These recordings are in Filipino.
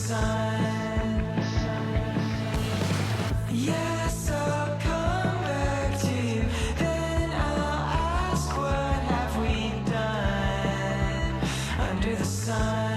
sun. Yes, I'll come back to you. Then I'll ask, what have we done under the sun?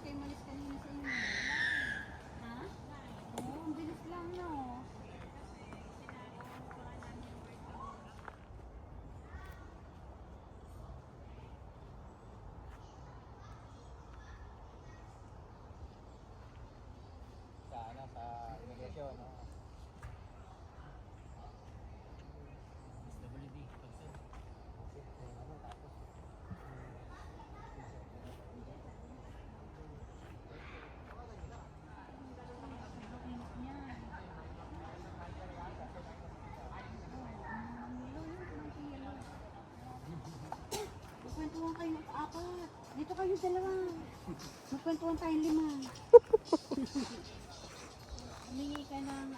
Kayo malis kanina sa inyo. Ha? Oo, ang bilis lang, no? Sa imigrasyon, no? SWD, pagsan. Magkwentuhan kayo apat. Dito kayo dalawa. Magkwentuhan tayong 5. Humingi ka ng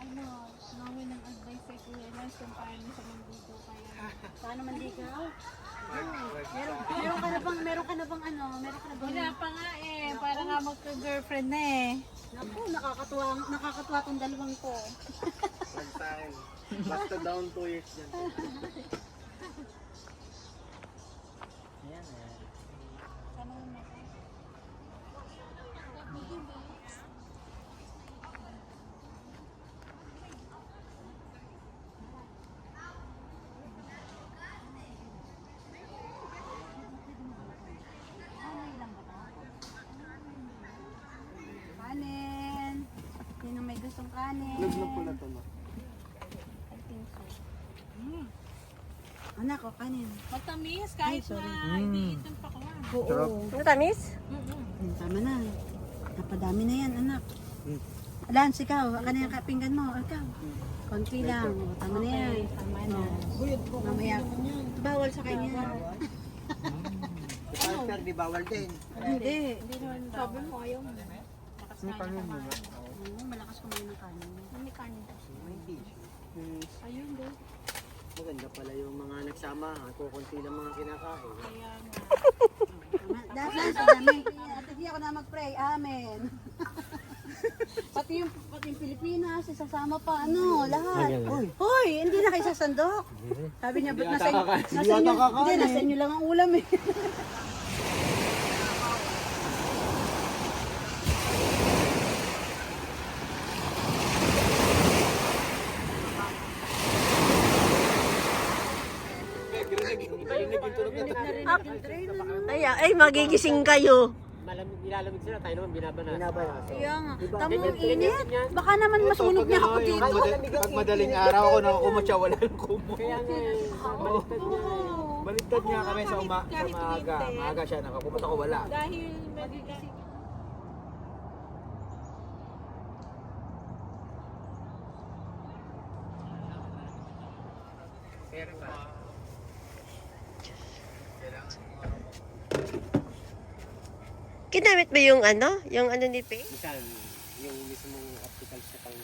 nawin ng advice kay Kuya Lance kung paano sa mandito kaya. Paano mandigaw? Meron ka na bang Wala pa nga eh, para nga magka-girlfriend na eh. Naku, nakakatuwa tong dalawang to. Wag sa akin. Basta down 2 years dyan. Ayan eh. Kanin. Sino may gustong kanin? Lugnog po na to, no? I think so. Anak ko, kanin. Matamis kahit na iniitin pa ko nga. Oo. Matamis? Tama na. Napadami na yan, anak. Lance, ikaw, ano yung pinggan mo? Ikaw. Konti lang. O, tama na yan. Tama na. Mamaya. Bawal sa kanya. Pero di bawal din. Hindi. Hindi naman sabi mo ayaw mo. Lakas kain ka ba? Oo, malakas kumain ng kanin. May kanin kasi. Hindi. Ayun do. Maganda pala yung mga nagsama. Kukunti lang mga kinakain. Kaya nga. Dahil sa dami. At hindi ako na mag-pray. Amen. pati yung Pilipinas, isasama pa, ano, lahat. Hoy, hindi na kayo sasandok. Sabi niya, ba't nasa inyo? Hindi, nasa inyo lang ang ulam eh. Ay, magigising kayo. Malamig, nilalamig sila. Tayo naman binabanat. Kaya nga, tamang init. Baka naman masunog niya ako dito. Pag madaling araw ako nakakumutya, wala nang kumot. Kaya nga, Baliktad niya kami sa maaga. Maaga siya, nakakumot ako, wala. Dahil magigising. Kinamit mo yung ano? Yung ano ni Pei? minsan, yung mismong optical sa pang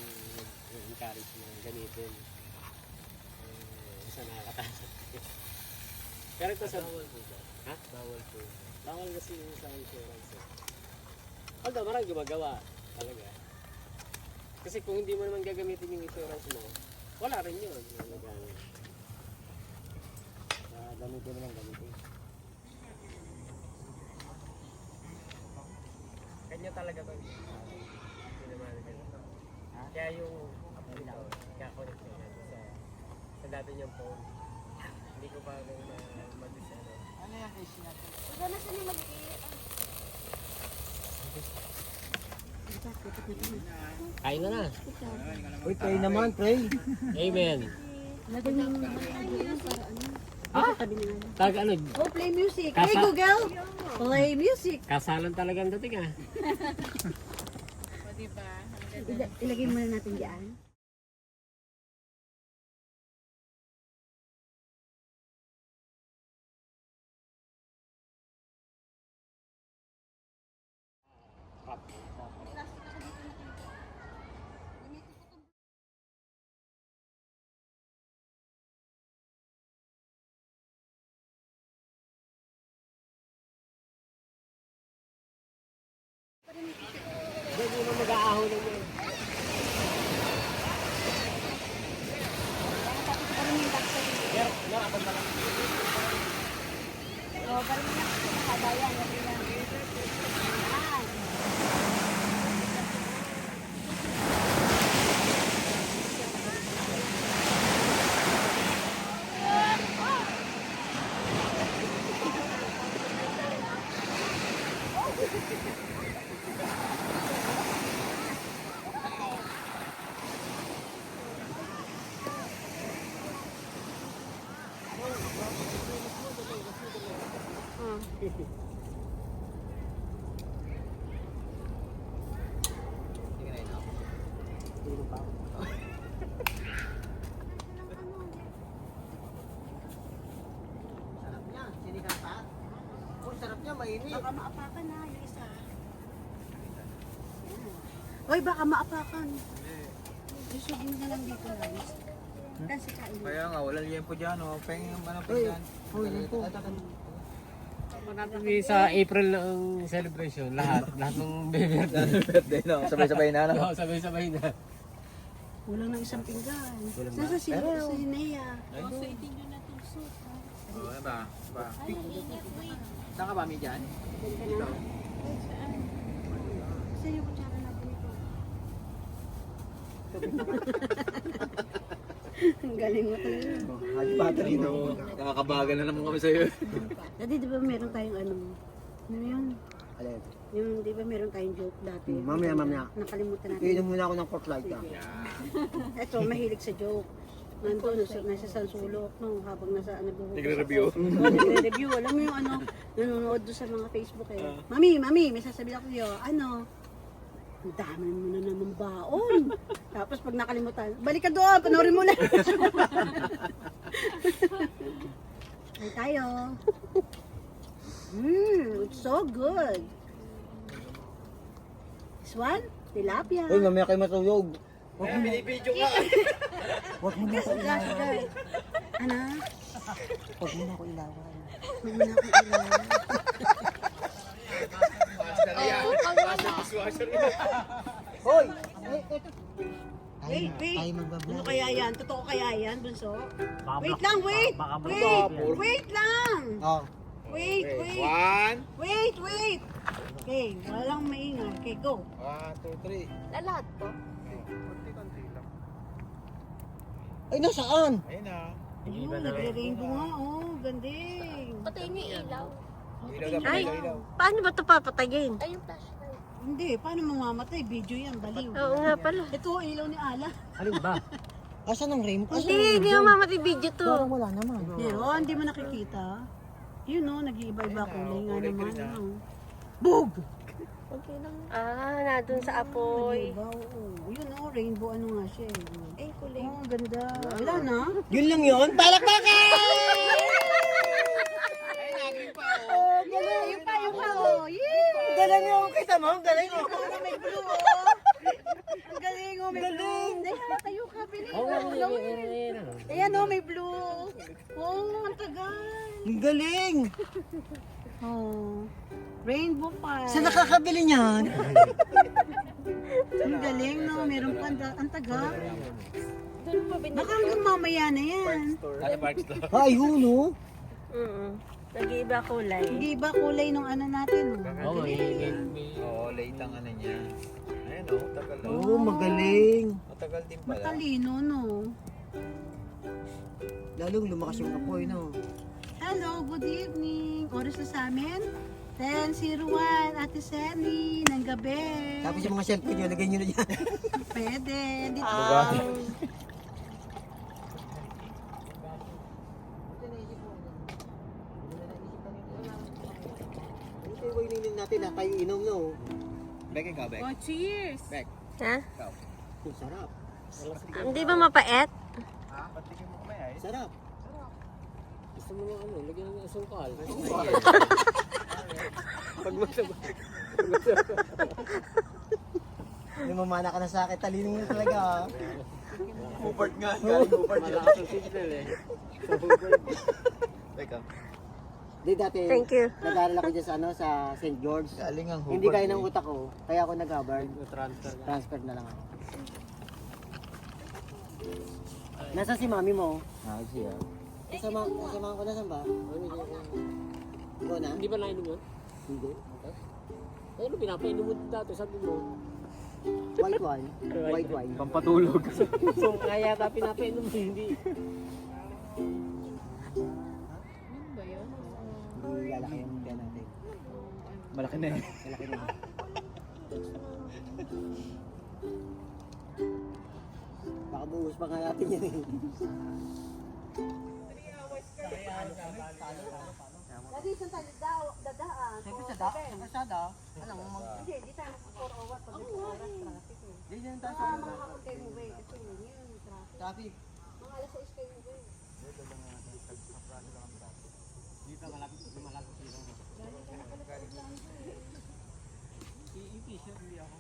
encourage na gamitin. Isa nakakatawa. Pero ito sa... Ha? Bawal po. Bawal kasi yung sa insurance. Although, marang gumagawa. Talaga. Kasi kung hindi mo naman gagamitin yung insurance mo, wala rin yun. Gamitin mo lang gamitin. Kanya talaga to. Kaya yung applicator, kaya connect niya sa dati niyang phone. Hindi ko pa nung mag-design. Ano yung case niya? Ikaw na sila Kain na na. Uy, pray naman, pray. Amen. Lagyan niyo yung para ano. Ha? Tabi na nga. Tag ano? Oh, play music. Hey Google, play music. Kasalan talagang dating ah. O diba? Ilagay muna natin diyan. Hindi mo mag-aahon ng yun. Sarap niya, sinigang pa. Oh, sarap niya, mainit. Baka maapakan na yung isa. Hoy, baka maapakan. Susugin na lang dito lang. Kasi kain. Kaya nga, walang liempo dyan, oh. Pengin, ano, pengin. Sa April ng celebration, lahat ng Birthday, no? Sabay-sabay na, no? Oo, sabay-sabay na. Wala nang isang pinggan. Saan si Nea? Suitin nyo na itong soup. Ha? Oo, ano ba? Ba? Ay, ingat, wait. Saan ka ba, Mi, dyan? Dito. Saan yung kutsara natin ito? Ang galing mo talaga. Haji battery, no? Nakakabagal na naman kami sa'yo. Dati di ba meron tayong ano yun? Alin? Yung di ba meron tayong joke dati? Mamaya. Nakalimutan natin. Iinom muna ako ng Coke Light ah. Ito, mahilig sa joke. Nandun, nasa San Sulok, no, habang nasa nagbubukas Nagre-review. ako. Oo, nagre-review. Alam mo yung ano, nanonood doon sa mga Facebook eh. Mami, may sasabihin ako sa'yo. Ano? Ang dami mo na naman baon. Tapos pag nakalimutan, balik ka doon, panoorin mo lang. Ay tayo. It's so good. This one, tilapia. Uy, mamaya kayo matulog. Kaya binibidyo ka. Huwag mo na ako ilawan. Guys. Ano? Huwag mo na ako ilawan. Huwag mo na akong ilawan. Master yan. Master dishwasher yan. Hoy! Wait. Tayo magbablog. Ano kaya yan? Totoo kaya yan, bunso? Wait lang, wait! Wait lang! Oh. Wait. One. Wait! Okay, walang maingay. Okay, go. 1, 2, 3. Lahat po. Konti-konti lang. Ay, nasaan? Ayun na. Ayun, nagre-rainbow nga. Oh, ganding. Patayin niyo yung ilaw. Ilaw na Ay, ilaw. paano ba ito papatayin? Ay, yung flashlight. Hindi, paano mamamatay? Video yan, baliw. Oo nga pala. Ito, ilaw ni Ala. Alin ba? Asan ang rainbow? Hindi mamamatay video to. Parang wala naman. Pero, hindi mo nakikita. Yun o, nag-iiba-iba kulay nga naman. Ano. Bug! Ah, nandun sa apoy. Diba? Oo. Yun o, rainbow ano nga siya eh. Ay, kulay. Oh, ganda. Wala na. Yun lang yun? Palakpakan! Oh, galing. Yung pa, oh. Yeah! Galing yung kita mo, galing mo. Parang may blue oh. Ang galing oh, may blue. Dahil tayo ka, bilis. Oo, Ayan oh, may blue. Oh, ang tagal. Ang galing. Oh. Rainbow pa. Saan nakakabili niyan? Ang galing no, meron pa ang tagal. Doon po binili. Baka hanggang mamaya na yan. Ano park store? Ay, huno. Nag-iiba kulay. Hindi ba kulay nung ano natin? Oh? Oo, Oo, late ang ano niya. Ayun o, tagal o. Oo, magaling. Matagal din pala. Matalino no. Lalong lumakas yung apoy, no? Hello, good evening. Oras na sa amin. 10:01, Ate Sally, ng gabi. Tapos yung mga cellphone nyo, lagay nyo na dyan. Pwede. Dito. Ito yung waining natin na kayo inom, no? Bek, ikaw, Bek. Oh, cheers! Bek, Ha? ikaw. Ang sarap. Hindi ba mapait? Ha? Patikin mo kamay ay. Sarap. Gusto mo ano, lagyan ng asukal. Lumamana ka na sa akin, talino mo talaga, ha? Hubert nga, galing Hubert yun. Malakas ang signal eh. Teka. Di dati, Thank you. nag-aaral ako dyan sa, ano, sa St. George. Galing ang Hubert. Hindi kaya ng utak ko, kaya ako nag-Harvard. Transfer ka. Transfer na lang ako. Nasa si mami mo? Ah, siya. Kasama ko na saan ba? Ikaw na? Hindi ba nainom yun? Hindi. Eh, ano pinapainom mo dati? Sabi mo. White wine. White wine. Pampatulog. So, kaya yata pinapainom mo, hindi. Hindi lalaki yung kaya natin. Malaki na eh. Malaki na. Baka buhos pa nga natin yan eh. Dati saan tayo dadaan? Siyempre sa kasada. Alam mo, Hindi, di tayo mag-4 hours pag oras traffic eh. Hindi yan tayo Baka makakapag kayo mo way kasi yun yung traffic. traffic. Mga alas 6 kayo mo way. Dito malapit sila. Galing ka na pala sa Orlando eh. Yung t-shirt, hindi ako.